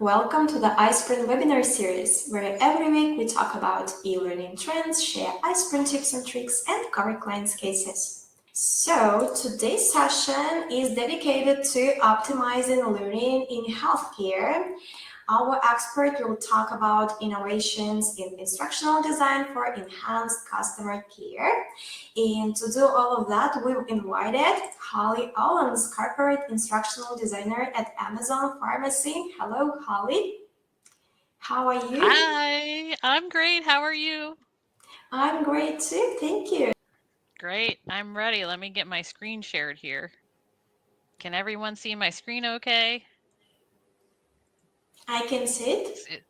Welcome to the iSpring webinar series, where every week we talk about e-learning trends, share iSpring tips and tricks, and cover clients' cases. So, today's session is dedicated to optimizing learning in healthcare. Our expert will talk about innovations in instructional design for enhanced customer care. And to do all of that, we've invited Holly Owens, corporate instructional designer at Amazon Pharmacy. Hello, Holly. How are you? Hi, I'm great. How are you? I'm great too, thank you. Great. I'm ready. Let me get my screen shared here. Can everyone see my screen okay? I can sit.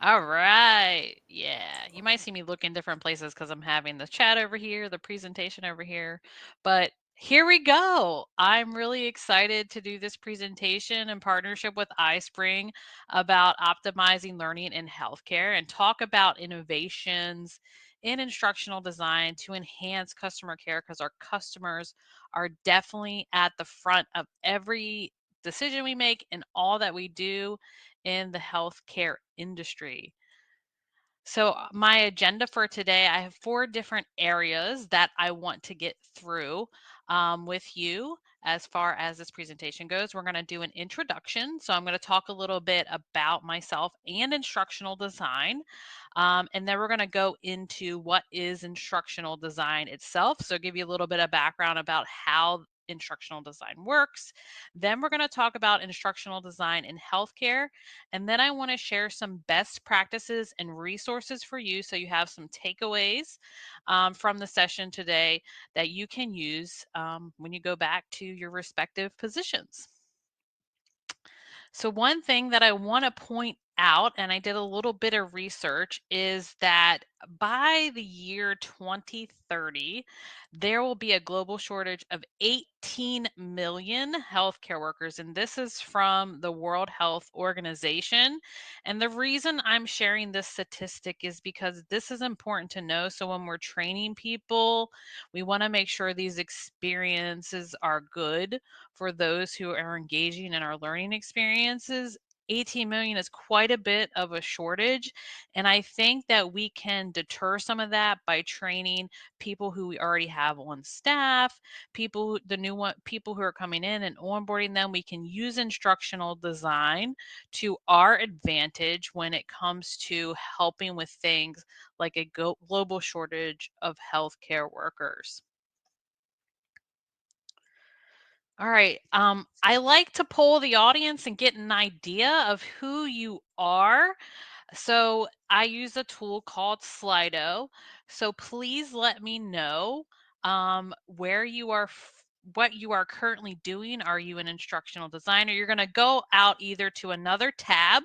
All right. Yeah. You might see me look in different places because I'm having the chat over here, the presentation over here. But here we go. I'm really excited to do this presentation in partnership with iSpring about optimizing learning in healthcare and talk about innovations in instructional design to enhance customer care because our customers are definitely at the front of every decision we make and all that we do in the healthcare industry. So, my agenda for today, I have 4 different areas that I want to get through with you as far as this presentation goes. We're going to do an introduction. So, I'm going to talk a little bit about myself and instructional design. And then we're going to go into what is instructional design itself. So, give you a little bit of background about how instructional design works. Then we're going to talk about instructional design in healthcare. And then I want to share some best practices and resources for you so you have some takeaways from the session today that you can use when you go back to your respective positions. So, one thing that I want to point out, and I did a little bit of research, is that by the year 2030, there will be a global shortage of 18 million healthcare workers. And this is from the World Health Organization. And the reason I'm sharing this statistic is because this is important to know. So, when we're training people, we want to make sure these experiences are good for those who are engaging in our learning experiences. 18 million is quite a bit of a shortage. And I think that we can deter some of that by training people who we already have on staff, people who are coming in and onboarding them. We can use instructional design to our advantage when it comes to helping with things like a global shortage of healthcare workers. All right. I like to poll the audience and get an idea of who you are. So I use a tool called Slido. So please let me know where you are, what you are currently doing. Are you an instructional designer? You're going to go out either to another tab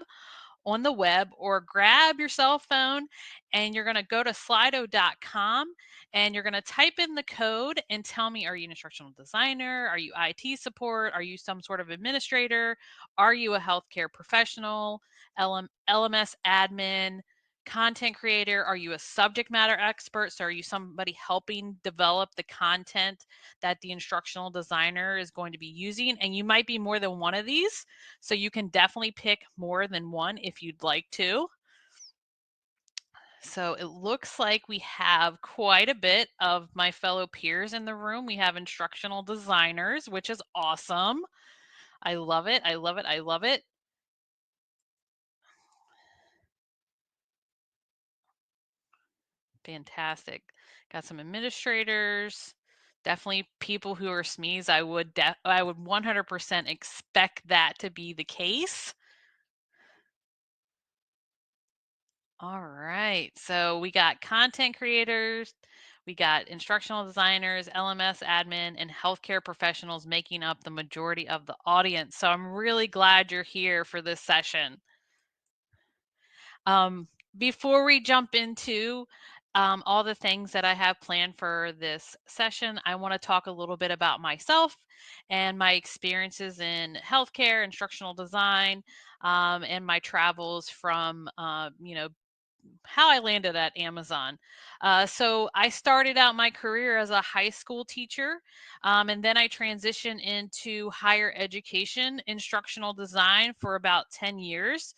on the web or grab your cell phone and you're going to go to slido.com and you're going to type in the code and tell me, are you an instructional designer? Are you IT support? Are you some sort of administrator? Are you a healthcare professional, LMS admin, content creator? Are you a subject matter expert? So are you somebody helping develop the content that the instructional designer is going to be using? And you might be more than one of these. So you can definitely pick more than one if you'd like to. So it looks like we have quite a bit of my fellow peers in the room. We have instructional designers, which is awesome. I love it. I love it. I love it. Fantastic. Got some administrators. Definitely people who are SMEs. I would 100% expect that to be the case. All right. So we got content creators, we got instructional designers, LMS admin, and healthcare professionals making up the majority of the audience. So I'm really glad you're here for this session. Um, Before we jump into all the things that I have planned for this session, I want to talk a little bit about myself and my experiences in healthcare, instructional design, and my travels from, how I landed at Amazon. So I started out my career as a high school teacher, and then I transitioned into higher education, instructional design for about 10 years.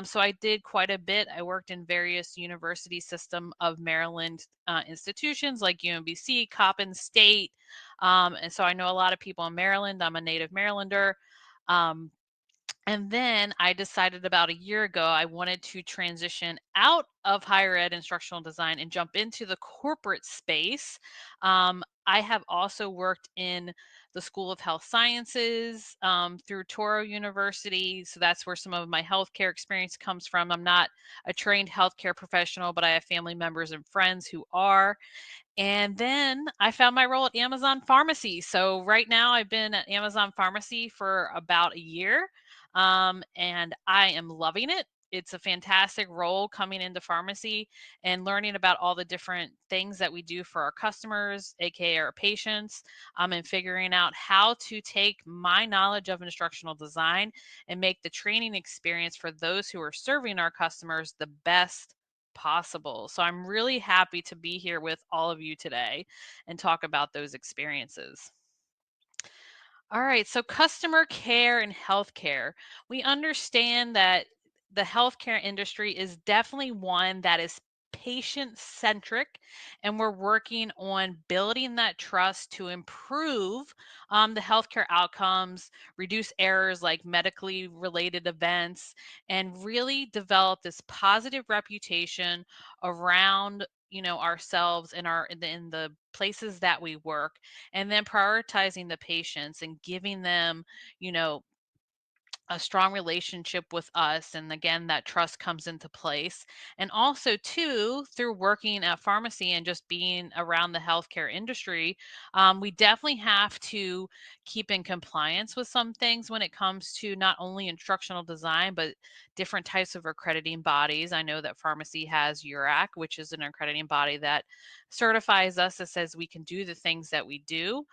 So I did quite a bit. I worked in various university system of Maryland institutions like UMBC, Coppin State. And so I know a lot of people in Maryland. I'm a native Marylander. Um, and then I decided about a year ago, I wanted to transition out of higher ed instructional design and jump into the corporate space. I have also worked in the School of Health Sciences through Toro University. So that's where some of my healthcare experience comes from. I'm not a trained healthcare professional, but I have family members and friends who are. And then I found my role at Amazon Pharmacy. So right now I've been at Amazon Pharmacy for about a year, and I am loving it. It's a fantastic role coming into pharmacy and learning about all the different things that we do for our customers, aka our patients, and figuring out how to take my knowledge of instructional design and make the training experience for those who are serving our customers the best possible. So I'm really happy to be here with all of you today and talk about those experiences. All right, so customer care and healthcare. We understand that the healthcare industry is definitely one that is patient centric, and we're working on building that trust to improve the healthcare outcomes, reduce errors like medically related events, and really develop this positive reputation around ourselves and our in the places that we work, and then prioritizing the patients and giving them you know a strong relationship with us, and again that trust comes into place. And also too, through working at pharmacy and just being around the healthcare industry, we definitely have to keep in compliance with some things when it comes to not only instructional design but different types of accrediting bodies. I know that pharmacy has URAC, which is an accrediting body that certifies us, that says we can do the things that we do.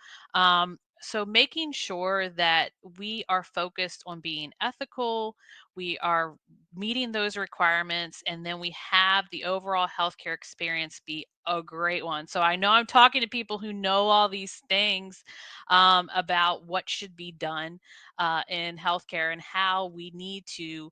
So making sure that we are focused on being ethical, we are meeting those requirements, and then we have the overall healthcare experience be a great one. So I know I'm talking to people who know all these things about what should be done in healthcare and how we need to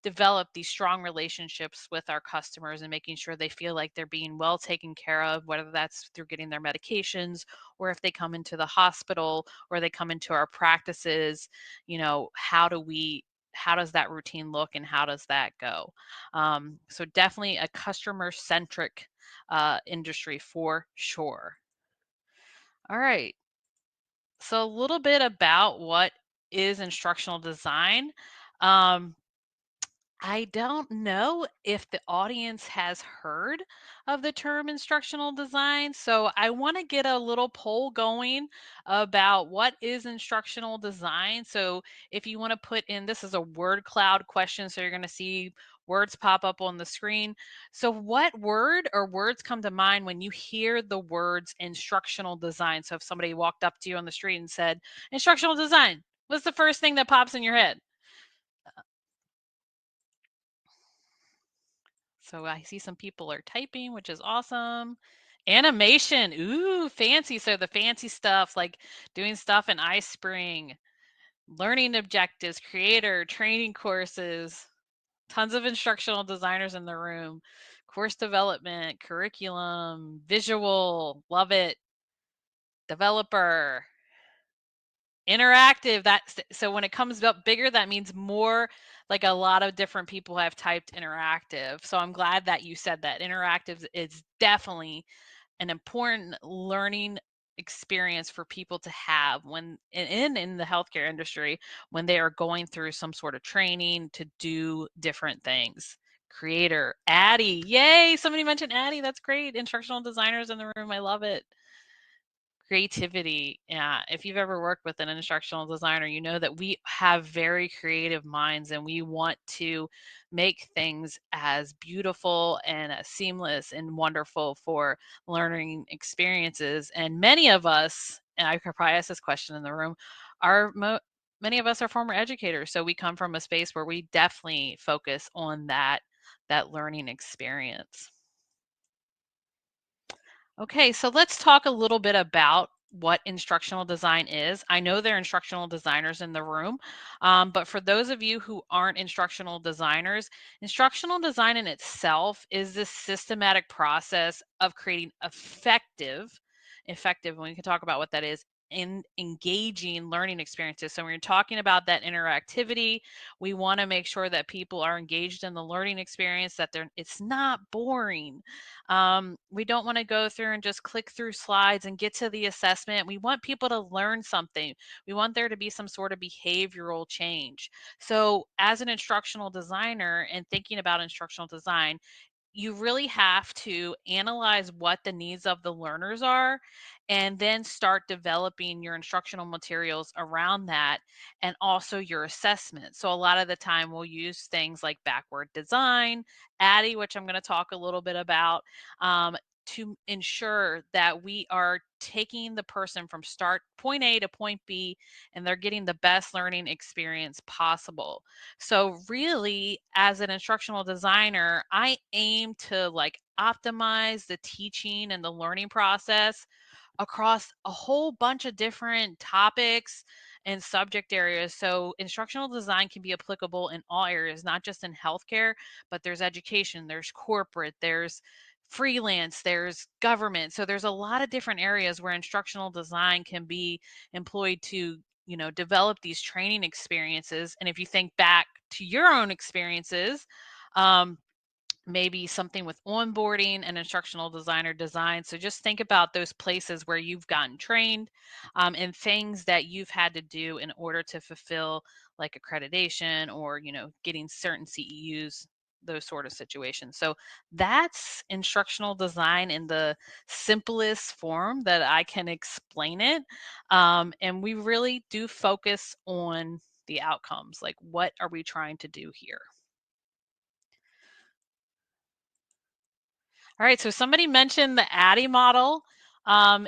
develop these strong relationships with our customers and making sure they feel like they're being well taken care of, whether that's through getting their medications or if they come into the hospital or they come into our practices. How does that routine look and how does that go? So definitely a customer centric industry for sure. All right, so a little bit about what is instructional design. um, I don't know if the audience has heard of the term instructional design, so I want to get a little poll going about what is instructional design. So if you want to put in, this is a word cloud question, so you're going to see words pop up on the screen. So what word or words come to mind when you hear the words instructional design? So if somebody walked up to you on the street and said, instructional design, what's the first thing that pops in your head? So I see some people are typing, which is awesome. Animation, ooh, fancy. So the fancy stuff like doing stuff in iSpring, learning objectives, creator, training courses, tons of instructional designers in the room, course development, curriculum, visual, love it, developer, interactive. That's so when it comes up bigger, that means more, like a lot of different people have typed interactive. So I'm glad that you said that. Interactive is definitely an important learning experience for people to have when in the healthcare industry, when they are going through some sort of training to do different things. Creator, ADDIE, yay! Somebody mentioned ADDIE. That's great. Instructional designers in the room. I love it. Creativity. Yeah, if you've ever worked with an instructional designer, you know that we have very creative minds and we want to make things as beautiful and as seamless and wonderful for learning experiences. And many of us, and I could probably ask this question in the room, are many of us are former educators, so we come from a space where we definitely focus on that that learning experience. Okay, so let's talk a little bit about what instructional design is. I know there are instructional designers in the room, but for those of you who aren't instructional designers, instructional design in itself is this systematic process of creating effective, when we can talk about what that is, in engaging learning experiences. So when you're talking about that interactivity, we want to make sure that people are engaged in the learning experience, that it's not boring. We don't want to go through and just click through slides and get to the assessment. We want people to learn something. We want there to be some sort of behavioral change. So as an instructional designer and thinking about instructional design, you really have to analyze what the needs of the learners are and then start developing your instructional materials around that, and also your assessment. So a lot of the time we'll use things like backward design, ADDIE, which I'm going to talk a little bit about, to ensure that we are taking the person from start point A to point B and they're getting the best learning experience possible. So really, as an instructional designer, I aim to like optimize the teaching and the learning process across a whole bunch of different topics and subject areas. So instructional design can be applicable in all areas, not just in healthcare, but there's education, there's corporate, there's freelance, there's government. So there's a lot of different areas where instructional design can be employed to, develop these training experiences. And if you think back to your own experiences, um, maybe something with onboarding and instructional designer design. So just think about those places where you've gotten trained, and things that you've had to do in order to fulfill like accreditation or, getting certain CEUs, those sort of situations. So that's instructional design in the simplest form that I can explain it. And we really do focus on the outcomes. Like, what are we trying to do here? All right, so somebody mentioned the ADDIE model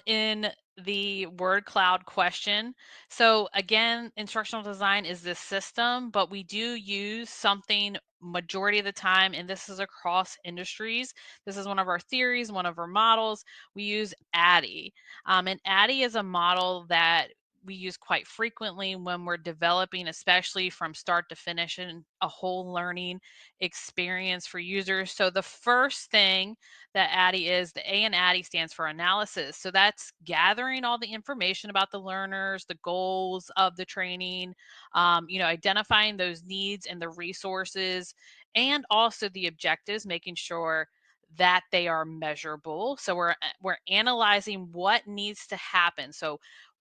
in the word cloud question. So again, instructional design is this system, but we do use something majority of the time, and this is across industries. This is one of our theories, one of our models. We use ADDIE. And ADDIE is a model that we use quite frequently when we're developing, especially from start to finish, and a whole learning experience for users. So the first thing that ADDIE is, the A in ADDIE stands for analysis. So that's gathering all the information about the learners, the goals of the training, identifying those needs and the resources, and also the objectives, making sure that they are measurable. So we're analyzing what needs to happen. So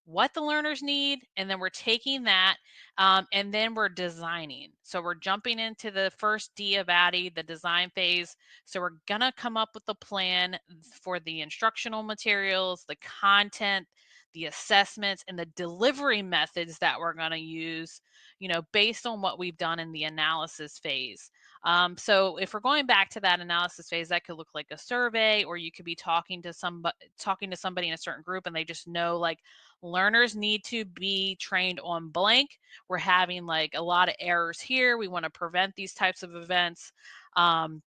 what the learners need, and then we're taking that, and then we're designing. So we're jumping into the first D of ADDIE, the design phase. So we're going to come up with a plan for the instructional materials, the content, the assessments, and the delivery methods that we're going to use, based on what we've done in the analysis phase. So if we're going back to that analysis phase, that could look like a survey, or you could be talking to somebody in a certain group, and they just know like learners need to be trained on blank. We're having like a lot of errors here. We want to prevent these types of events. And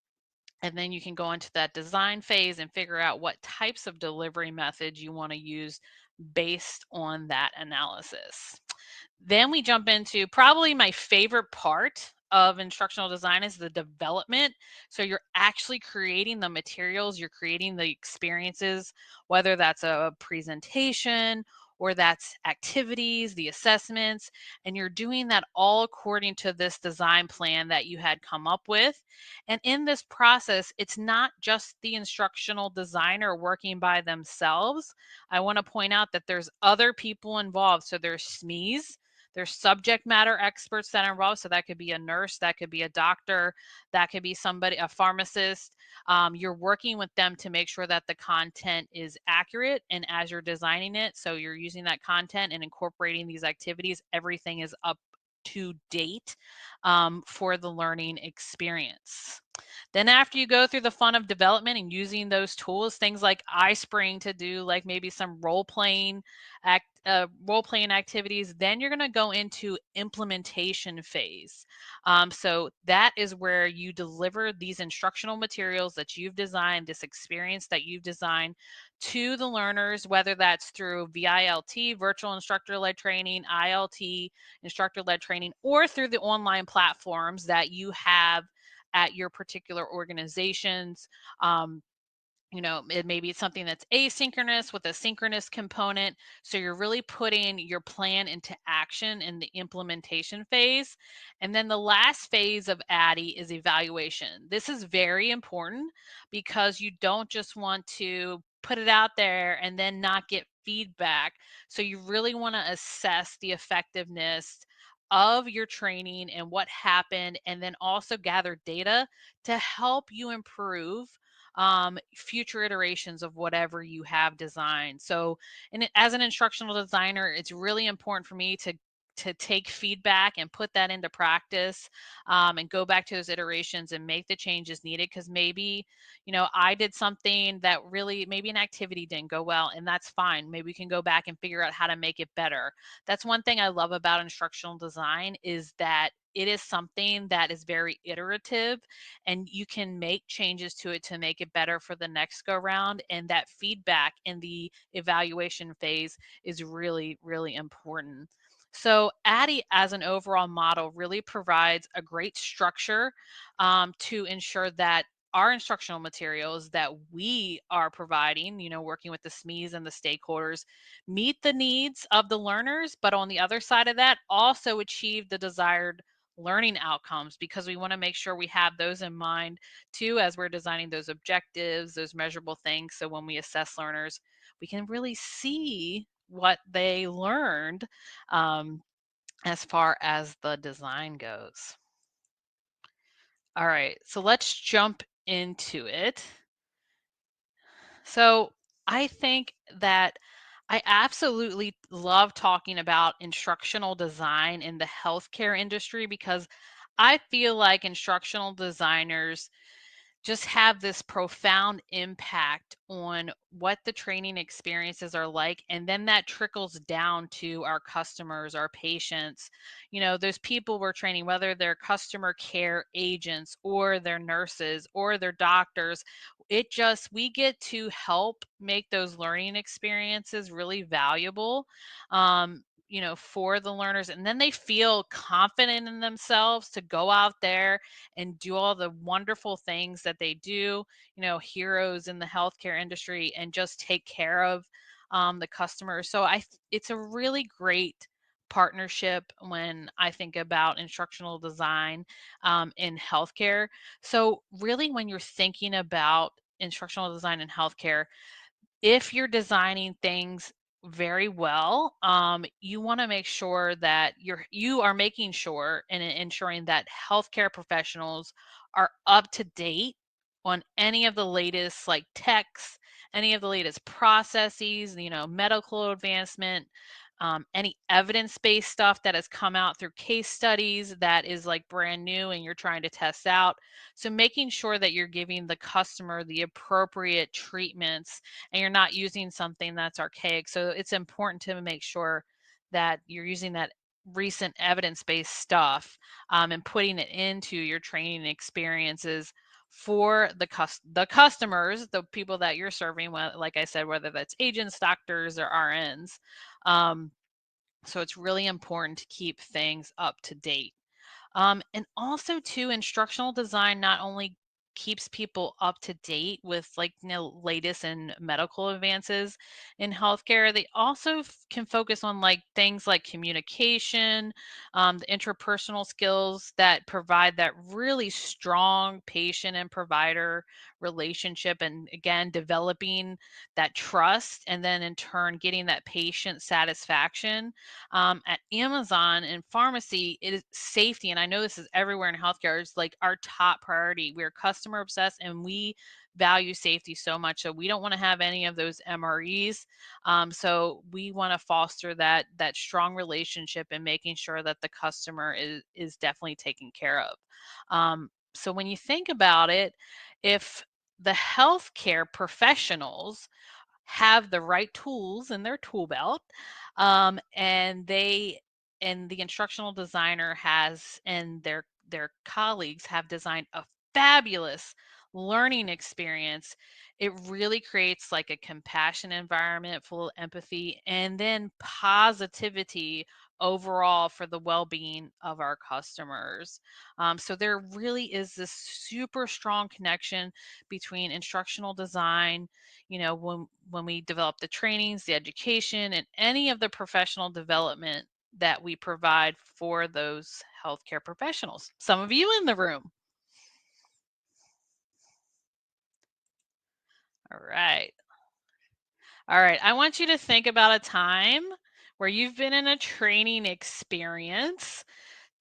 then you can go into that design phase and figure out what types of delivery methods you want to use based on that analysis. Then we jump into probably my favorite part of instructional design is the development. So you're actually creating the materials, you're creating the experiences, whether that's a presentation or that's activities, the assessments, and you're doing that all according to this design plan that you had come up with. And in this process, it's not just the instructional designer working by themselves. I want to point out that there's other people involved. So there's SMEs, there's subject matter experts that are involved. So that could be a nurse, that could be a doctor, that could be somebody, a pharmacist. You're working with them to make sure that the content is accurate. And as you're designing it, so you're using that content and incorporating these activities, everything is up to date for the learning experience. Then after you go through the fun of development and using those tools, things like iSpring to do like maybe some role playing activities, then you're going to go into implementation phase. So that is where you deliver these instructional materials that you've designed, this experience that you've designed to the learners, whether that's through VILT, virtual instructor-led training, ILT, instructor-led training, or through the online platforms that you have at your particular organizations. Um, maybe it's something that's asynchronous with a synchronous component. So you're really putting your plan into action in the implementation phase. And then the last phase of ADDIE is evaluation. This is very important because you don't just want to put it out there and then not get feedback. So you really want to assess the effectiveness of your training and what happened, and then also gather data to help you improve future iterations of whatever you have designed. So, as an instructional designer, it's really important for me to take feedback and put that into practice, and go back to those iterations and make the changes needed, because maybe I did something that really, maybe an activity didn't go well, and that's fine. Maybe we can go back and figure out how to make it better. That's one thing I love about instructional design, is that it is something that is very iterative, and you can make changes to it to make it better for the next go round. And that feedback in the evaluation phase is really, really important. So ADDIE as an overall model really provides a great structure, to ensure that our instructional materials that we are providing, working with the SMEs and the stakeholders, meet the needs of the learners, but on the other side of that, also achieve the desired learning outcomes, because we want to make sure we have those in mind too as we're designing those objectives, those measurable things. So when we assess learners, we can really see what they learned, um, as far as the design goes. All right, so let's jump into it. So I think that I absolutely love talking about instructional design in the healthcare industry, because I feel like instructional designers just have this profound impact on what the training experiences are like. And then that trickles down to our customers, our patients, those people we're training, whether they're customer care agents or their nurses or their doctors. We get to help make those learning experiences really valuable. For the learners, and then they feel confident in themselves to go out there and do all the wonderful things that they do, heroes in the healthcare industry, and just take care of the customers. So it's a really great partnership when I think about instructional design, in healthcare. So really, when you're thinking about instructional design in healthcare, if you're designing things very well, you want to make sure that you are making sure and ensuring that healthcare professionals are up to date on any of the latest like techs, any of the latest processes, medical advancement, any evidence-based stuff that has come out through case studies that is like brand new and you're trying to test out. So making sure that you're giving the customer the appropriate treatments and you're not using something that's archaic. So it's important to make sure that you're using that recent evidence-based stuff, and putting it into your training experiences for the customers, the people that you're serving, like I said, whether that's agents, doctors, or RNs. Um, so it's really important to keep things up to date. And also too, instructional design not only keeps people up to date with like latest and medical advances in healthcare, they also can focus on like things like communication, the interpersonal skills that provide that really strong patient and provider relationship, and again developing that trust, and then in turn getting that patient satisfaction. At Amazon and pharmacy, it is safety, and I know this is everywhere in healthcare. It's like our top priority. We're customer obsessed, and we value safety so much. So we don't want to have any of those MREs. So we want to foster that strong relationship and making sure that the customer is definitely taken care of. So when you think about it, if the healthcare professionals have the right tools in their tool belt, and the instructional designer has, and their colleagues have designed a fabulous learning experience, it really creates like a compassion environment full of empathy and then positivity overall for the well-being of our customers. So there really is this super strong connection between instructional design, when we develop the trainings, the education, and any of the professional development that we provide for those healthcare professionals. Some of you in the room. All right. All right. I want you to think about a time where you've been in a training experience.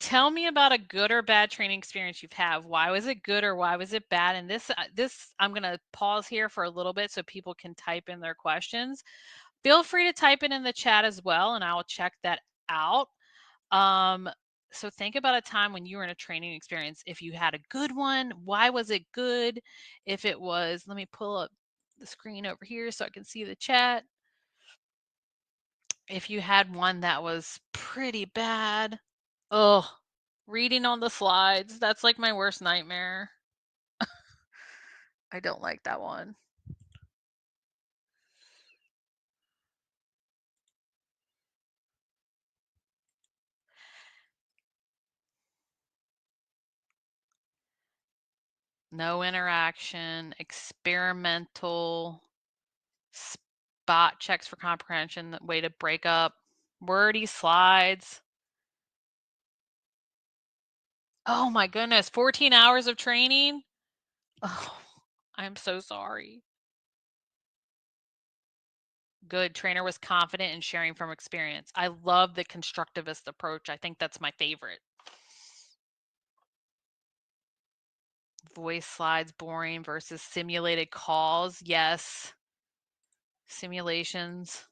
Tell me about a good or bad training experience you've had. Why was it good or why was it bad? And this I'm going to pause here for a little bit so people can type in their questions. Feel free to type it in the chat as well, and I will check that out. Um, so think about a time when you were in a training experience. If you had a good one, why was it good? If it was, let me pull up the screen over here so I can see the chat. If you had one that was pretty bad, oh, reading on the slides, that's like my worst nightmare. I don't like that one. No interaction, experimental, spot checks for comprehension, way to break up, wordy slides. Oh my goodness, 14 hours of training? Oh, I'm so sorry. Good. Trainer was confident in sharing from experience. I love the constructivist approach. I think that's my favorite. Voice slides boring versus simulated calls. Yes. Simulations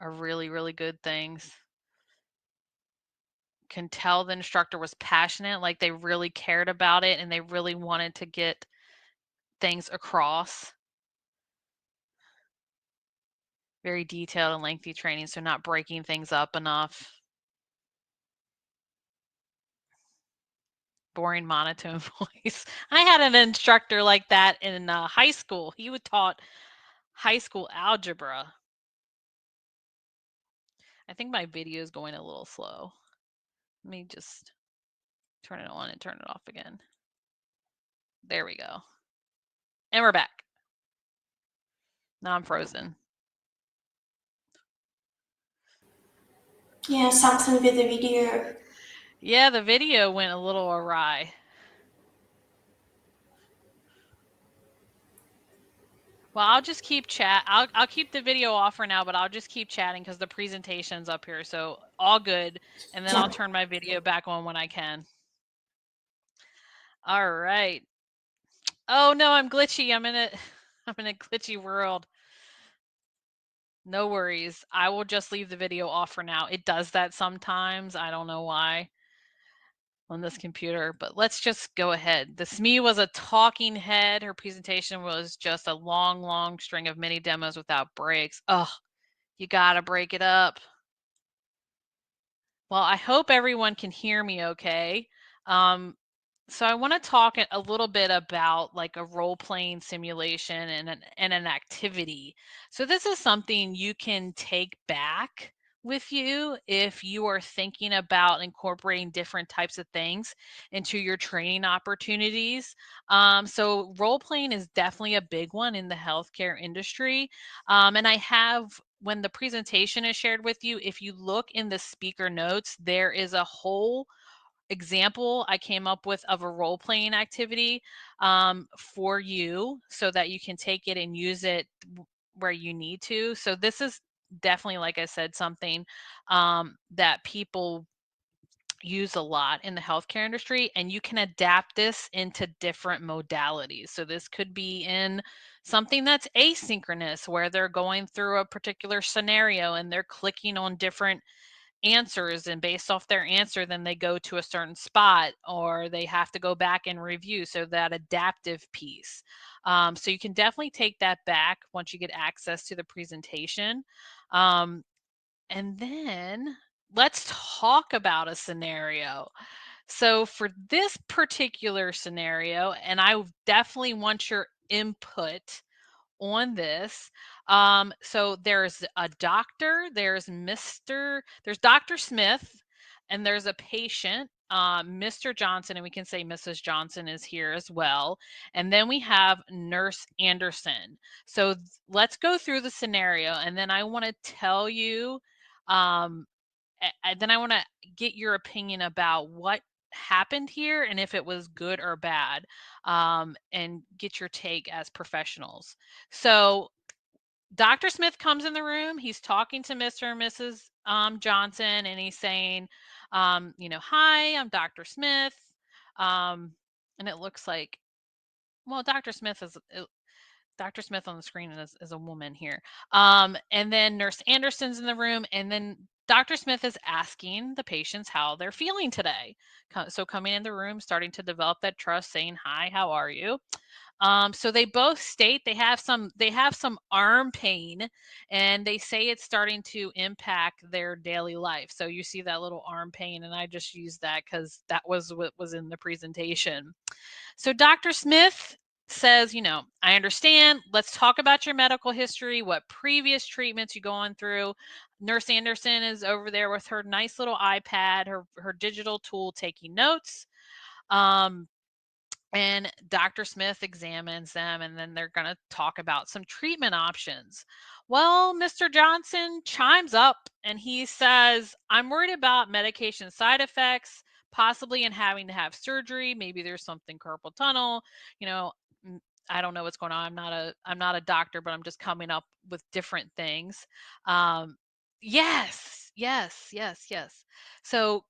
are really, really good things. Can tell the instructor was passionate, like they really cared about it and they really wanted to get things across. Very detailed and lengthy training, so not breaking things up enough. Boring monotone voice. I had an instructor like that in high school. He would taught high school algebra. I think my video is going a little slow. Let me just turn it on and turn it off again. There we go. And we're back. Now I'm frozen. Yeah, something with the video. Yeah, the video went a little awry. Well, I'll just keep chat. I'll keep the video off for now, but I'll just keep chatting because the presentation's up here. So all good. And then Yeah. I'll turn my video back on when I can. All right. Oh no, I'm glitchy. I'm in a glitchy world. No worries. I will just leave the video off for now. It does that sometimes. I don't know why on this computer, but let's just go ahead. The SME was a talking head. Her presentation was just a long, long string of mini demos without breaks. Oh, you gotta break it up. Well, I hope everyone can hear me okay. So I want to talk a little bit about like a role-playing simulation and an activity. So this is something you can take back with you if you are thinking about incorporating different types of things into your training opportunities. So role-playing is definitely a big one in the healthcare industry. And I have, when the presentation is shared with you, if you look in the speaker notes, there is a whole example I came up with of a role playing activity for you so that you can take it and use it where you need to. So this is definitely, like I said, something that people use a lot in the healthcare industry, and you can adapt this into different modalities. So this could be in something that's asynchronous where they're going through a particular scenario and they're clicking on different answers, and based off their answer, then they go to a certain spot or they have to go back and review. So that adaptive piece. So you can definitely take that back once you get access to the presentation. And then let's talk about a scenario. So for this particular scenario, and I definitely want your input on this. So there's a doctor, there's Dr. Smith, and there's a patient, Mr. Johnson, and we can say Mrs. Johnson is here as well. And then we have Nurse Anderson. So let's go through the scenario, and then I want to tell you, um, then I want to get your opinion about what happened here and if it was good or bad, and get your take as professionals. So Dr. Smith comes in the room. He's talking to Mr. and Mrs. Johnson, and he's saying, hi, I'm Dr. Smith. And it looks like, well, Dr. Smith on the screen is a woman here. And then Nurse Anderson's in the room, and then Dr. Smith is asking the patients how they're feeling today. So coming in the room, starting to develop that trust, saying, hi, how are you? So they both state they have some arm pain, and they say it's starting to impact their daily life. So you see that little arm pain, and I just used that because that was what was in the presentation. So Dr. Smith says, I understand. Let's talk about your medical history, what previous treatments you gone through. Nurse Anderson is over there with her nice little iPad, her digital tool, taking notes. And Dr. Smith examines them, and then they're going to talk about some treatment options. Well, Mr. Johnson chimes up and he says, I'm worried about medication side effects, possibly in having to have surgery. Maybe there's something carpal tunnel. You know, I don't know what's going on. I'm not a doctor, but I'm just coming up with different things. Yes, yes, yes, yes. So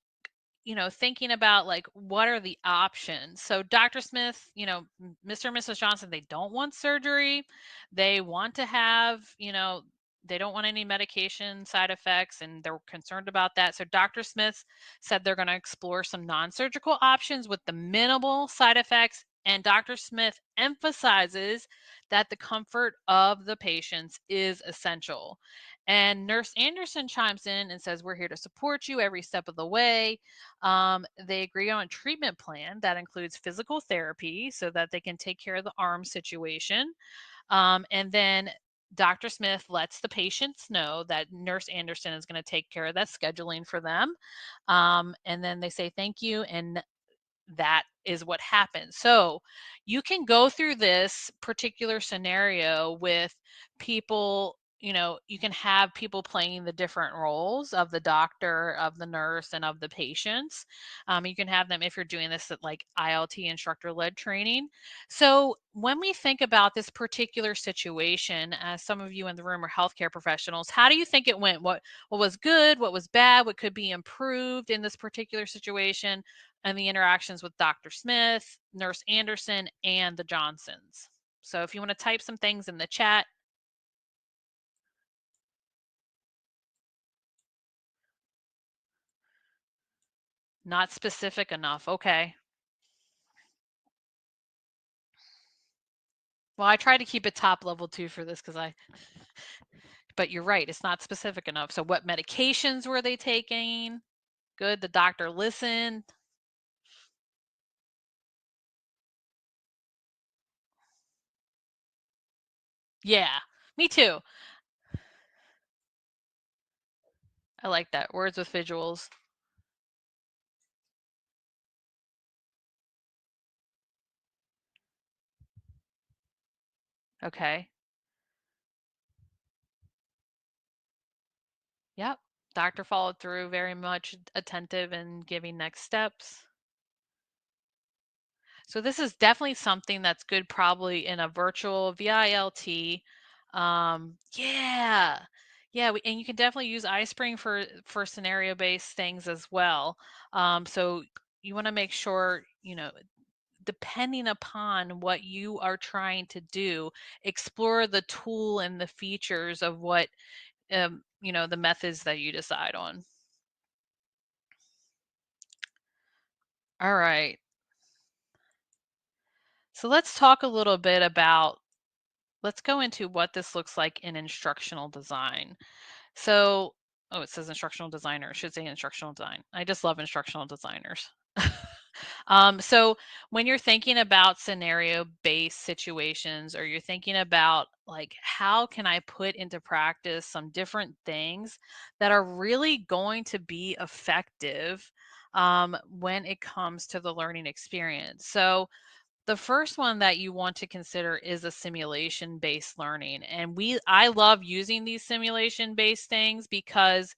thinking about like what are the options. So Dr. Smith, Mr. and Mrs. Johnson, they don't want surgery. They want to have, they don't want any medication side effects, and they're concerned about that. So Dr. Smith said they're going to explore some non-surgical options with the minimal side effects. And Dr. Smith emphasizes that the comfort of the patients is essential. And Nurse Anderson chimes in and says, we're here to support you every step of the way. They agree on a treatment plan that includes physical therapy so that they can take care of the arm situation. And then Dr. Smith lets the patients know that Nurse Anderson is going to take care of that scheduling for them. And then they say thank you, and that is what happens. So you can go through this particular scenario with people, you can have people playing the different roles of the doctor, of the nurse, and of the patients. You can have them if you're doing this at like ILT instructor led training. So when we think about this particular situation, as some of you in the room are healthcare professionals, how do you think it went? What was good? What was bad? What could be improved in this particular situation? And the interactions with Dr. Smith, Nurse Anderson, and the Johnsons. So if you want to type some things in the chat. Not specific enough. Okay. Well, I tried to keep it top level too for this but you're right. It's not specific enough. So what medications were they taking? Good. The doctor listened. Yeah, me too. I like that. Words with visuals. Okay. Yep. Doctor followed through, very much attentive and giving next steps. So this is definitely something that's good probably in a virtual VILT. Yeah. Yeah, and you can definitely use iSpring for scenario-based things as well. So you want to make sure, depending upon what you are trying to do, explore the tool and the features of what the methods that you decide on. All right. So let's talk a little bit about, let's go into what this looks like in instructional design. So, oh, it says instructional designer. It should say instructional design. I just love instructional designers. So when you're thinking about scenario-based situations, or you're thinking about like, how can I put into practice some different things that are really going to be effective when it comes to the learning experience. So the first one that you want to consider is a simulation-based learning. And I love using these simulation-based things because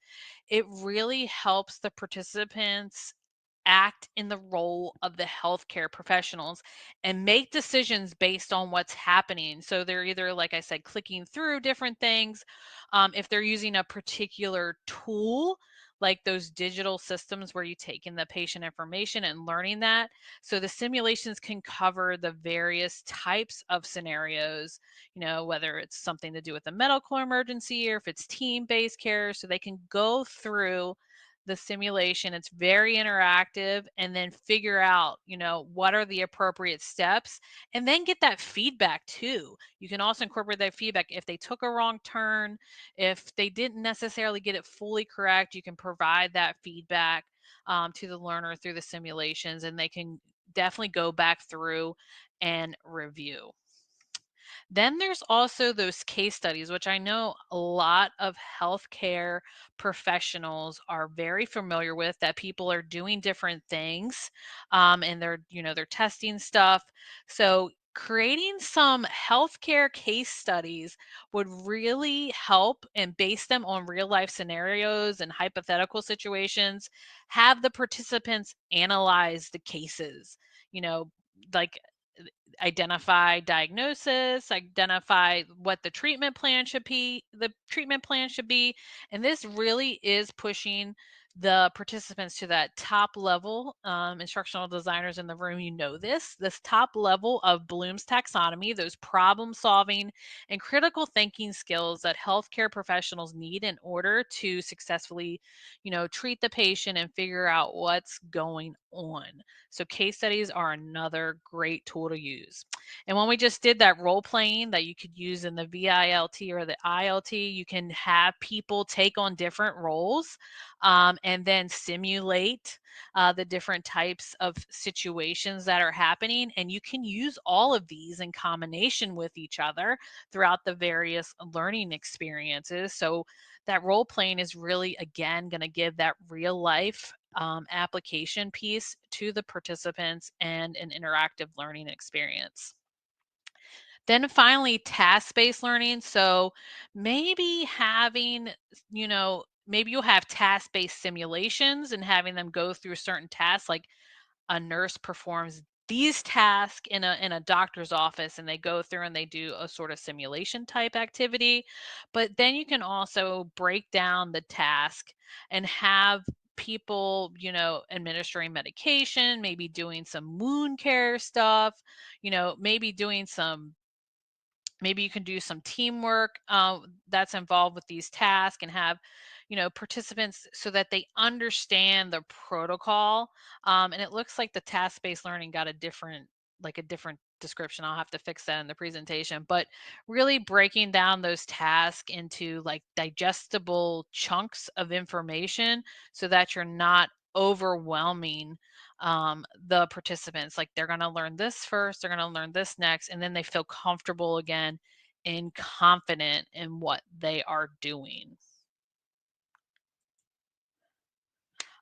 it really helps the participants act in the role of the healthcare professionals and make decisions based on what's happening. So they're either, like I said, clicking through different things. If they're using a particular tool, like those digital systems where you take in the patient information and learning that. So the simulations can cover the various types of scenarios, whether it's something to do with a medical emergency or if it's team-based care. So they can go through the simulation. It's very interactive, and then figure out, what are the appropriate steps, and then get that feedback too. You can also incorporate that feedback if they took a wrong turn, if they didn't necessarily get it fully correct. You can provide that feedback to the learner through the simulations, and they can definitely go back through and review. Then there's also those case studies, which I know a lot of healthcare professionals are very familiar with, that people are doing different things, and they're testing stuff. So creating some healthcare case studies would really help, and base them on real life scenarios and hypothetical situations. Have the participants analyze the cases, you know, like identify diagnosis, identify what the treatment plan should be. And this really is pushing the participants to that top level. Instructional designers in the room, this top level of Bloom's taxonomy, those problem solving and critical thinking skills that healthcare professionals need in order to successfully, treat the patient and figure out what's going on. So case studies are another great tool to use. And when we just did that role playing that you could use in the VILT or the ILT, you can have people take on different roles, and then simulate the different types of situations that are happening. And you can use all of these in combination with each other throughout the various learning experiences. So that role playing is really, again, going to give that real life application piece to the participants and an interactive learning experience. Then finally, task-based learning. So maybe maybe you'll have task-based simulations and having them go through certain tasks, like a nurse performs these tasks in a doctor's office, and they go through and they do a sort of simulation type activity. But then you can also break down the task and have people, administering medication, maybe doing some wound care stuff, maybe doing some maybe you can do some teamwork that's involved with these tasks, and have participants so that they understand the protocol. And it looks like the task-based learning got a different description. I'll have to fix that in the presentation, but really breaking down those tasks into like digestible chunks of information so that you're not overwhelming the participants. Like, they're going to learn this first, they're going to learn this next, and then they feel comfortable again and confident in what they are doing.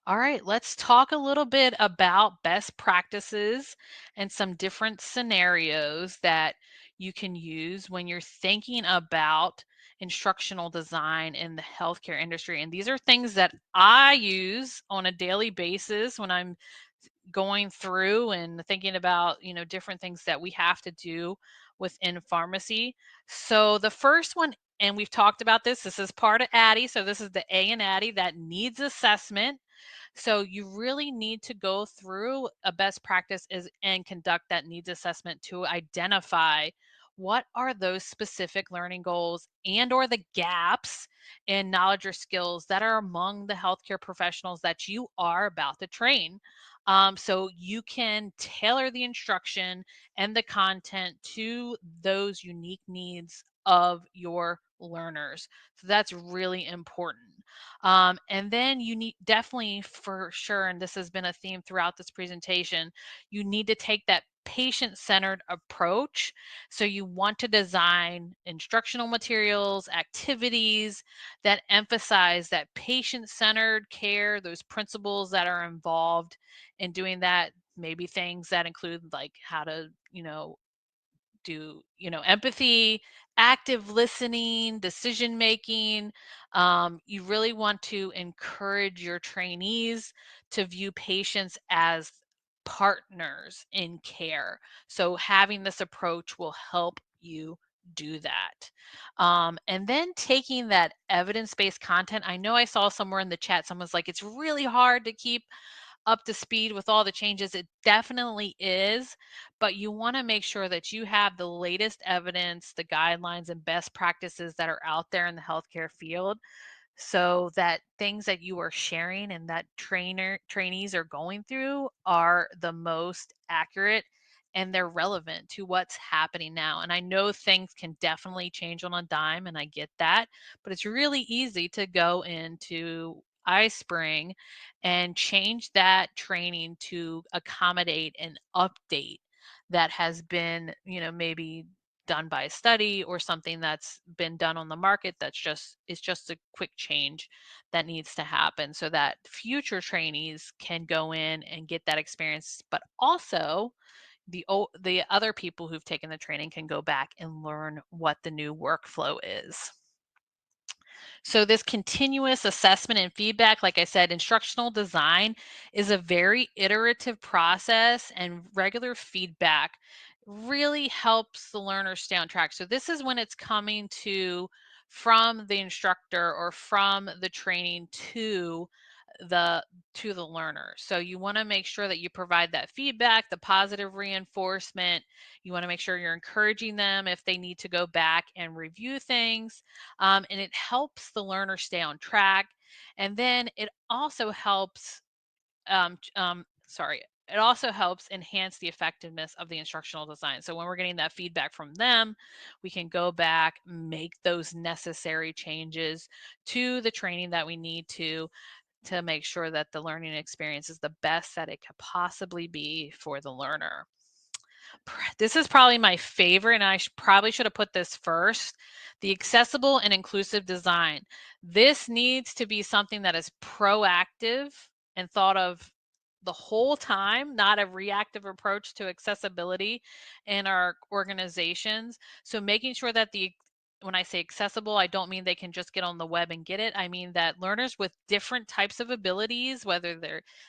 All right, let's talk a little bit about best practices and some different scenarios that you can use when you're thinking about instructional design in the healthcare industry. And these are things that I use on a daily basis when I'm going through and thinking about, different things that we have to do within pharmacy. So the first one, and we've talked about this is part of ADDIE. So this is the A in ADDIE, that needs assessment. So you really need to go through a best practice and conduct that needs assessment to identify what are those specific learning goals and or the gaps in knowledge or skills that are among the healthcare professionals that you are about to train. So you can tailor the instruction and the content to those unique needs of your learners. So that's really important. And then you need definitely for sure, and this has been a theme throughout this presentation, you need to take that patient-centered approach. So you want to design instructional materials, activities that emphasize that patient-centered care, those principles that are involved in doing that, maybe things that include like how to, do empathy, active listening, decision making. You really want to encourage your trainees to view patients as partners in care. So having this approach will help you do that. And then taking that evidence-based content, I know I saw somewhere in the chat someone's like, it's really hard to keep up to speed with all the changes. It definitely is, but you want to make sure that you have the latest evidence, the guidelines, and best practices that are out there in the healthcare field, so that things that you are sharing and that trainees are going through are the most accurate and they're relevant to what's happening now. And I know things can definitely change on a dime, and I get that, but it's really easy to go into iSpring and change that training to accommodate an update that has been, maybe done by a study or something that's been done on the market that's just a quick change that needs to happen so that future trainees can go in and get that experience, but also the other people who've taken the training can go back and learn what the new workflow is. So this continuous assessment and feedback, like I said, instructional design is a very iterative process, and regular feedback really helps the learner stay on track. So this is when it's coming to from the instructor or from the training the to the learner. So you want to make sure that you provide that feedback, the positive reinforcement. You want to make sure you're encouraging them if they need to go back and review things, and it helps the learner stay on track. And then it also helps, it also helps enhance the effectiveness of the instructional design. So when we're getting that feedback from them, we can go back, make those necessary changes to the training that we need to make sure that the learning experience is the best that it could possibly be for the learner. This is probably my favorite, and I probably should have put this first. The accessible and inclusive design. This needs to be something that is proactive and thought of the whole time, not a reactive approach to accessibility in our organizations. So making sure that when I say accessible, I don't mean they can just get on the web and get it. I mean that learners with different types of abilities, whether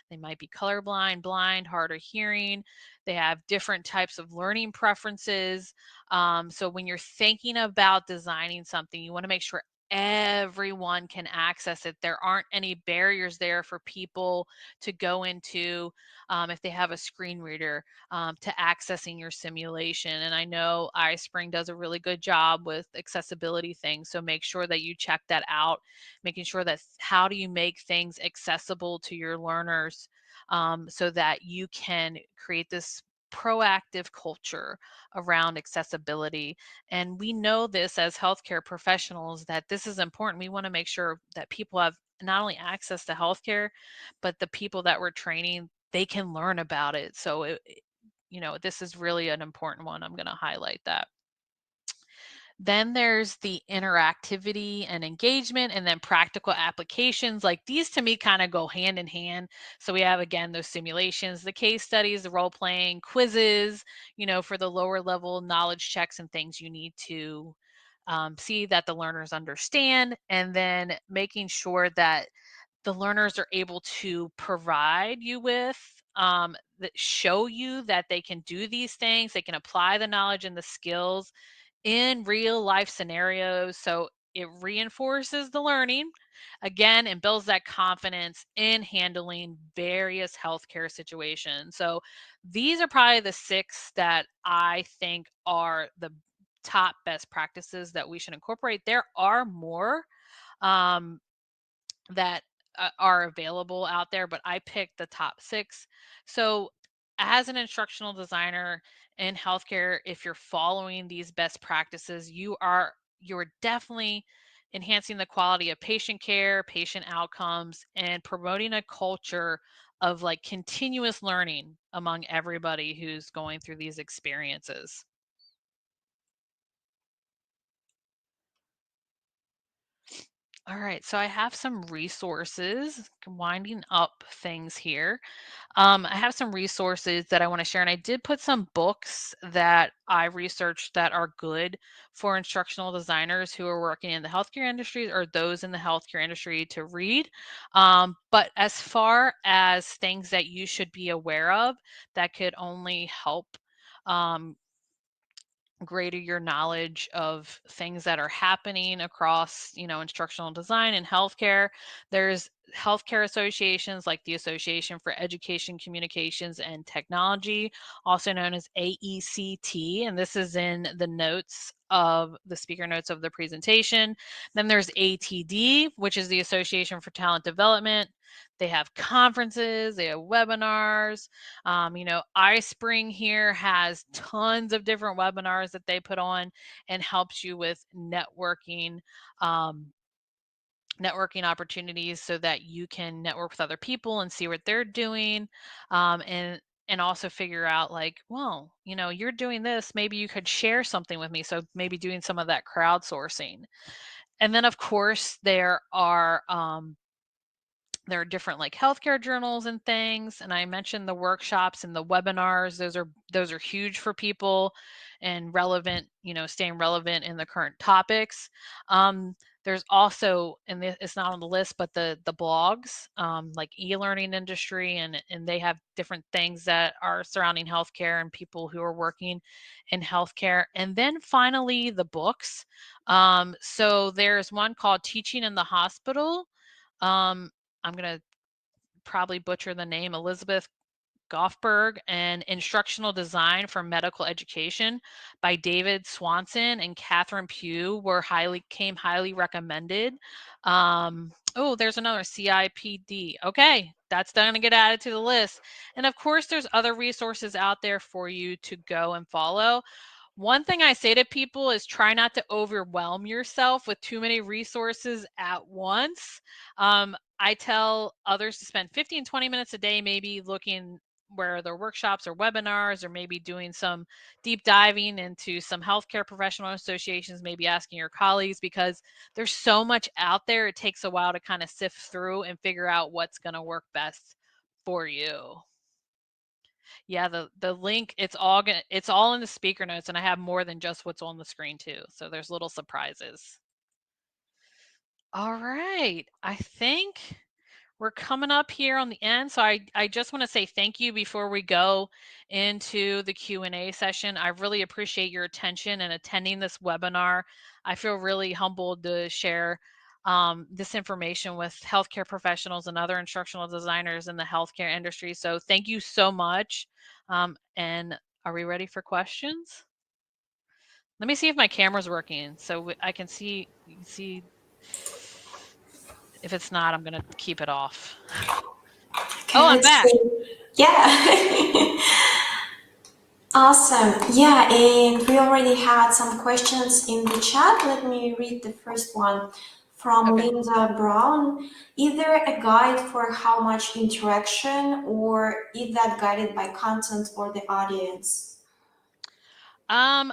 they might be colorblind, blind, hard of hearing, they have different types of learning preferences. So when you're thinking about designing something, you want to make sure everyone can access it. There aren't any barriers there for people to go into, if they have a screen reader, to accessing your simulation. And I know iSpring does a really good job with accessibility things. So make sure that you check that out, making sure that how do you make things accessible to your learners, so that you can create this proactive culture around accessibility. And we know this as healthcare professionals that this is important. We want to make sure that people have not only access to healthcare, but the people that we're training, they can learn about it. So this is really an important one. I'm going to highlight that. Then there's the interactivity and engagement, and then practical applications. Like these to me kind of go hand in hand. So we have, again, those simulations, the case studies, the role playing, quizzes, for the lower level knowledge checks and things you need to see that the learners understand, and then making sure that the learners are able to provide you with, that show you that they can do these things, they can apply the knowledge and the skills in real life scenarios. So it reinforces the learning again and builds that confidence in handling various healthcare situations. So these are probably the six that I think are the top best practices that we should incorporate. There are more um, that are available out there, but I picked the top 6. So, as an instructional designer in healthcare, if you're following these best practices, you're definitely enhancing the quality of patient care, patient outcomes, and promoting a culture of like continuous learning among everybody who's going through these experiences. All right, so I have some resources, winding up things here. I have some resources that I want to share, and I did put some books that I researched that are good for instructional designers who are working in the healthcare industry or those in the healthcare industry to read. But as far as things that you should be aware of that could only help um, greater your knowledge of things that are happening across, instructional design and healthcare. There's healthcare associations like the Association for Education, Communications, and Technology, also known as AECT, and this is in the notes of the speaker notes of the presentation. Then there's ATD, which is the Association for Talent Development. They have conferences, they have webinars. iSpring here has tons of different webinars that they put on and helps you with um, networking opportunities so that you can network with other people and see what they're doing, and also figure out like, well, you're doing this, maybe you could share something with me. So maybe doing some of that crowdsourcing. And then of course there are different like healthcare journals and things, and I mentioned the workshops and the webinars. Those are huge for people and relevant, staying relevant in the current topics. There's also, and it's not on the list, but the blogs, like e-learning industry, and they have different things that are surrounding healthcare and people who are working in healthcare. And then finally the books. So there's one called Teaching in the Hospital. I'm going to probably butcher the name, Elizabeth Goffberg, and Instructional Design for Medical Education by David Swanson and Catherine Pugh came highly recommended. Oh, there's another CIPD. Okay, that's going to get added to the list. And of course, there's other resources out there for you to go and follow. One thing I say to people is try not to overwhelm yourself with too many resources at once. I tell others to spend 15, 20 minutes a day, maybe looking where their workshops or webinars, or maybe doing some deep diving into some healthcare professional associations, maybe asking your colleagues, because there's so much out there. It takes a while to kind of sift through and figure out what's going to work best for you. Yeah, the link, it's all in the speaker notes, and I have more than just what's on the screen too. So there's little surprises. All right. I think we're coming up here on the end. So I just want to say thank you before we go into the Q&A session. I really appreciate your attention and attending this webinar. I feel really humbled to share this information with healthcare professionals and other instructional designers in the healthcare industry. So thank you so much. And are we ready for questions? Let me see if my camera's working so I can see, you can see. If it's not, I'm going to keep it off. Oh, I'm Good. back. Yeah. Awesome. Yeah, and we already had some questions in the chat. Let me read the first one from Okay. Linda Brown. Is there a guide for how much interaction, or is that guided by content or the audience? Um,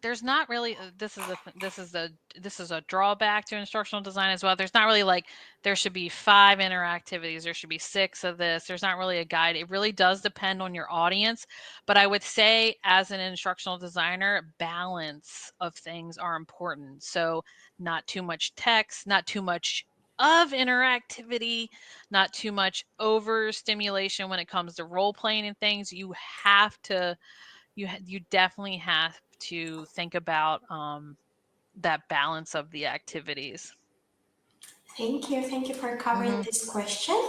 there's not really this is a drawback to instructional design as well. There's not really like there should be 5 interactivities, there should be 6 of this. There's not really a guide. It really does depend on your audience, but I would say as an instructional designer, balance of things are important. So not too much text, not too much of interactivity, not too much overstimulation when it comes to role playing and things. You definitely have to think about that balance of the activities. Thank you. Thank you for covering Hmm. this question.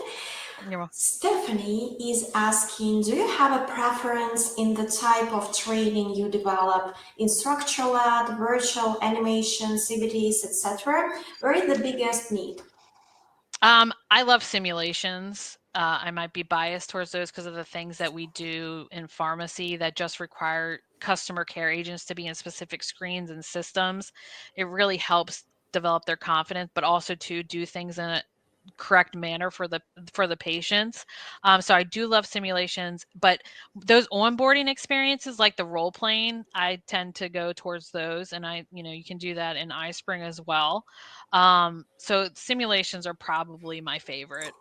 You're wel- Stephanie is asking, do you have a preference in the type of training you develop? Instructional ad, virtual animation, CBTs, etc. Where is the biggest need? I love simulations. I might be biased towards those because of the things that we do in pharmacy that just require customer care agents to be in specific screens and systems. It really helps develop their confidence, but also to do things in a correct manner for the patients. So I do love simulations, but those onboarding experiences like the role playing, I tend to go towards those, and you can do that in iSpring as well. So simulations are probably my favorite.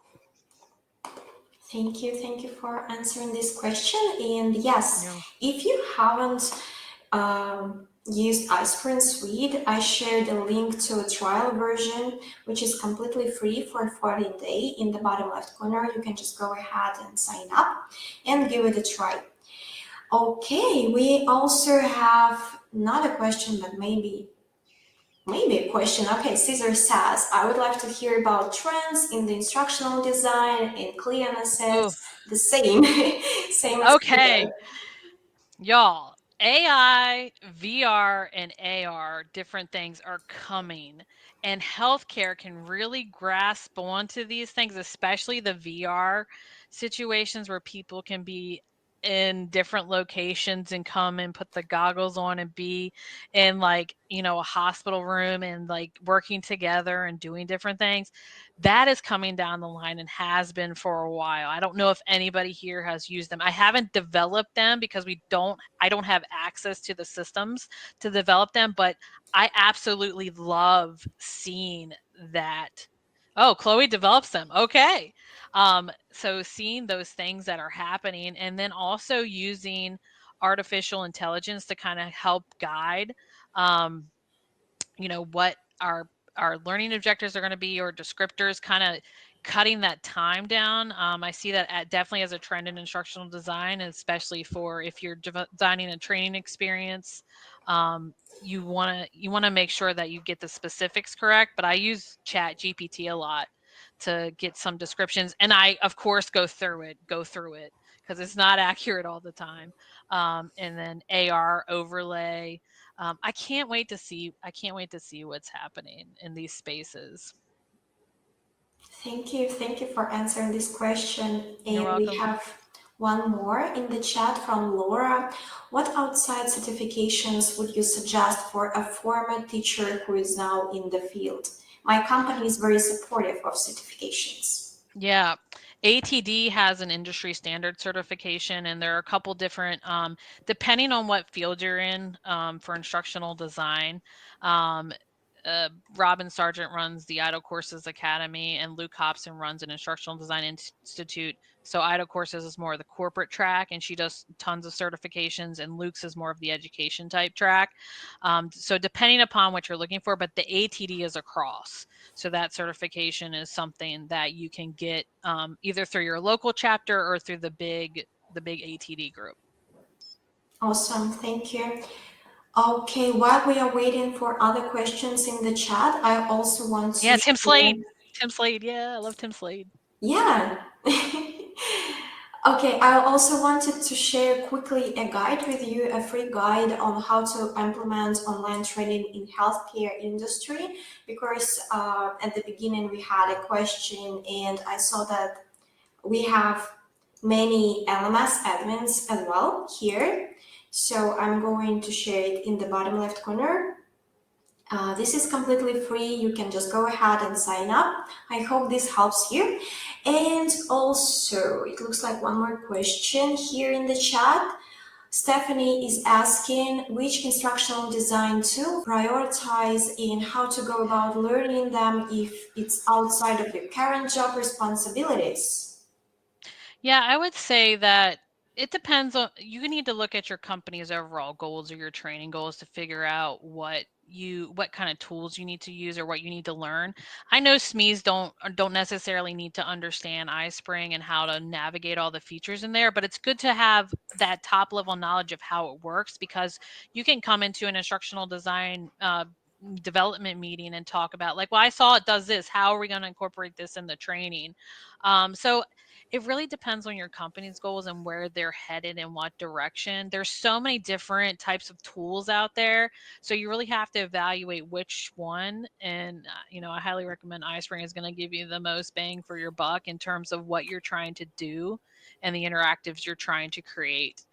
Thank you for answering this question. And yes, Yeah. if you haven't used iSpring Suite, I shared a link to a trial version, which is completely free for 14 days. In the bottom left corner, you can just go ahead and sign up and give it a try. Okay, we also have not a question, but maybe a question. Okay, Caesar says, I would like to hear about trends in the instructional design and Oh, clearnesses. The same, same as okay. Caesar. Y'all, AI, VR, and AR, different things are coming, and healthcare can really grasp onto these things, especially the VR situations where people can be in different locations and come and put the goggles on and be in a hospital room and like working together and doing different things. That is coming down the line and has been for a while. I don't know if anybody here has used them. I haven't developed them because I don't have access to the systems to develop them, but I absolutely love seeing that. Oh, Chloe develops them. Okay. So seeing those things that are happening and then also using artificial intelligence to kind of help guide um, what our learning objectives are going to be or descriptors, kind of cutting that time down. I see that definitely as a trend in instructional design, especially for if you're designing a training experience. You want to make sure that you get the specifics correct, but I use chat gpt a lot to get some descriptions, and I of course go through it because it's not accurate all the time. And then ar overlay. I can't wait to see what's happening in these spaces. Thank you for answering this question. You're And we welcome. have one more in the chat from Laura. What outside certifications would you suggest for a former teacher who is now in the field? My company is very supportive of certifications. Yeah. ATD has an industry standard certification, and there are a couple different, depending on what field you're in, for instructional design. Um, Robin Sargent runs the Idle Courses Academy, and Luke Hobson runs an instructional design institute. So Idle Courses is more of the corporate track, and she does tons of certifications, and Luke's is more of the education type track. So depending upon what you're looking for, but the ATD is across. So that certification is something that you can get either through your local chapter or through the big ATD group. Awesome, thank you. Okay, while we are waiting for other questions in the chat, I also want Yeah, to Tim Slade. share. Tim Slade. Yeah, I love Tim Slade. Yeah. Okay, I also wanted to share quickly a guide with you, a free guide on how to implement online training in healthcare industry, because at the beginning we had a question and I saw that we have many LMS admins as well here. So I'm going to share it in the bottom left corner. This is completely free. You can just go ahead and sign up. I hope this helps you. And also, it looks like one more question here in the chat. Stephanie is asking which instructional design tool prioritize and how to go about learning them if it's outside of your current job responsibilities. Yeah, I would say that it depends on, you need to look at your company's overall goals or your training goals to figure out what kind of tools you need to use or what you need to learn. I know SMEs don't necessarily need to understand iSpring and how to navigate all the features in there, but it's good to have that top level knowledge of how it works, because you can come into an instructional design development meeting and talk about, like, well, I saw it does this, how are we going to incorporate this in the training? So It really depends on your company's goals and where they're headed and what direction. There's so many different types of tools out there, so you really have to evaluate which one. And I highly recommend iSpring is going to give you the most bang for your buck in terms of what you're trying to do and the interactives you're trying to create.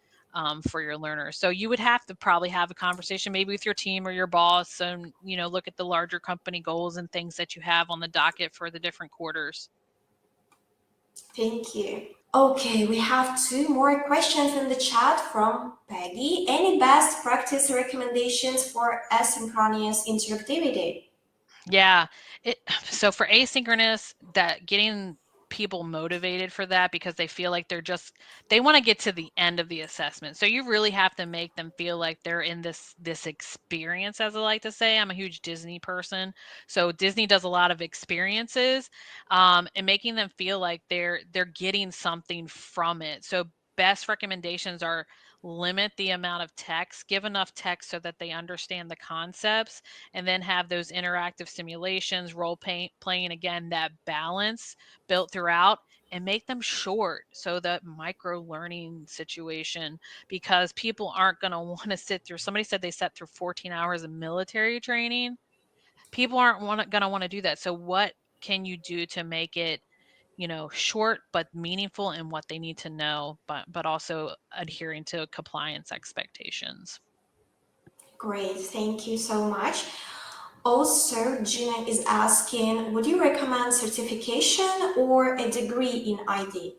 For your learners. So you would have to probably have a conversation maybe with your team or your boss and, look at the larger company goals and things that you have on the docket for the different quarters. Thank you. Okay, we have two more questions in the chat from Peggy. Any best practice recommendations for asynchronous interactivity? Yeah. So for asynchronous, that getting people motivated for that because they feel like they want to get to the end of the assessment. So you really have to make them feel like they're in this experience, as I like to say. I'm a huge Disney person. So Disney does a lot of experiences, and making them feel like they're getting something from it. So best recommendations are limit the amount of text, give enough text so that they understand the concepts, and then have those interactive simulations, playing again, that balance built throughout, and make them short. So that micro learning situation, because people aren't going to want to sit through, somebody said they sat through 14 hours of military training. People aren't going to want to do that. So what can you do to make it, short but meaningful in what they need to know, but also adhering to compliance expectations? Great, thank you so much. Also, Gina is asking, would you recommend certification or a degree in ID?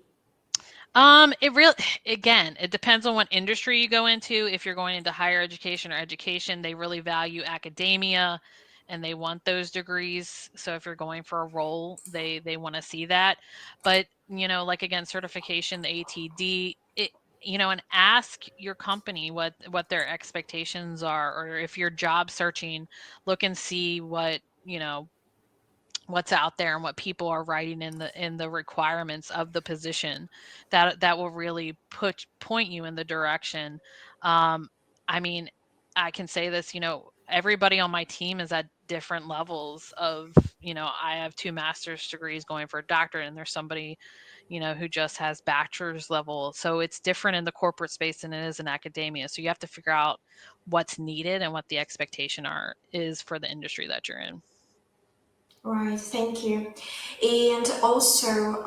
It really, again, it depends on what industry you go into. If you're going into higher education or education, they really value academia and they want those degrees. So if you're going for a role, they want to see that. But, like again, certification, the ATD, and ask your company what their expectations are, or if you're job searching, look and see what's out there and what people are writing in the requirements of the position. That will really point you in the direction. I mean, I can say this, everybody on my team is at different levels of, I have 2 master's degrees going for a doctorate, and there's somebody, who just has bachelor's level. So it's different in the corporate space than it is in academia. So you have to figure out what's needed and what the expectation is for the industry that you're in. Right, thank you. And also,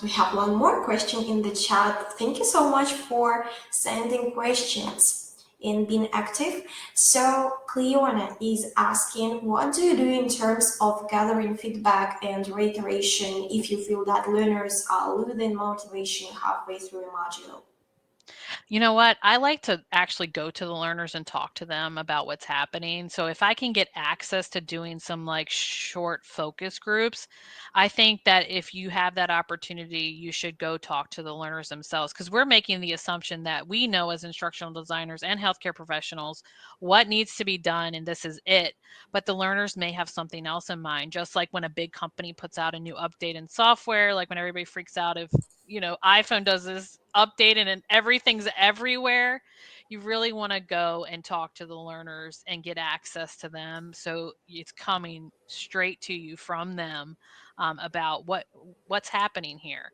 we have one more question in the chat. Thank you so much for sending questions and being active. So, Cleona is asking, what do you do in terms of gathering feedback and reiteration if you feel that learners are losing motivation halfway through a module? You know what? I like to actually go to the learners and talk to them about what's happening. So if I can get access to doing some like short focus groups, I think that if you have that opportunity, you should go talk to the learners themselves, because we're making the assumption that we know as instructional designers and healthcare professionals what needs to be done and this is it. But the learners may have something else in mind, just like when a big company puts out a new update in software, like when everybody freaks out if iPhone does this update and everything's everywhere. You really want to go and talk to the learners and get access to them, so it's coming straight to you from them, about what's happening here.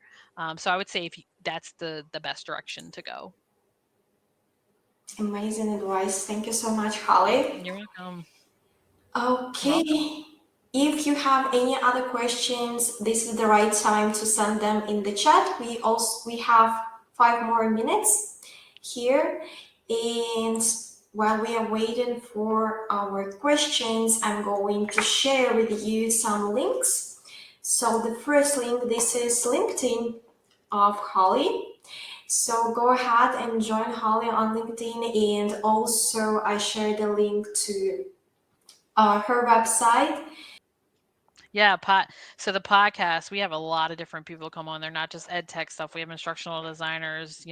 So I would say that's the best direction to go. Amazing advice. Thank you so much, Holly. You're welcome. Welcome. Okay, if you have any other questions, this is the right time to send them in the chat. We have 5 more minutes here, and while we are waiting for our questions, I'm going to share with you some links. So the first link, this is LinkedIn of Holly. So go ahead and join Holly on LinkedIn, and also I share the link to her website. Yeah, so the podcast, we have a lot of different people come on. They're not just ed tech stuff. We have instructional designers,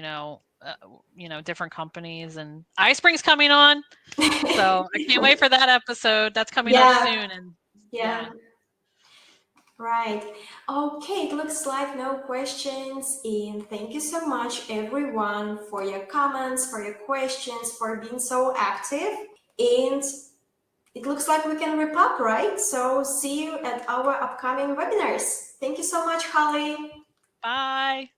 different companies, and iSpring's coming on. So I can't wait for that episode. That's coming up Yeah, soon. And yeah, yeah. right. Okay, it looks like no questions. And thank you so much, everyone, for your comments, for your questions, for being so active. And it looks like we can wrap up, right? So see you at our upcoming webinars. Thank you so much, Holly. Bye.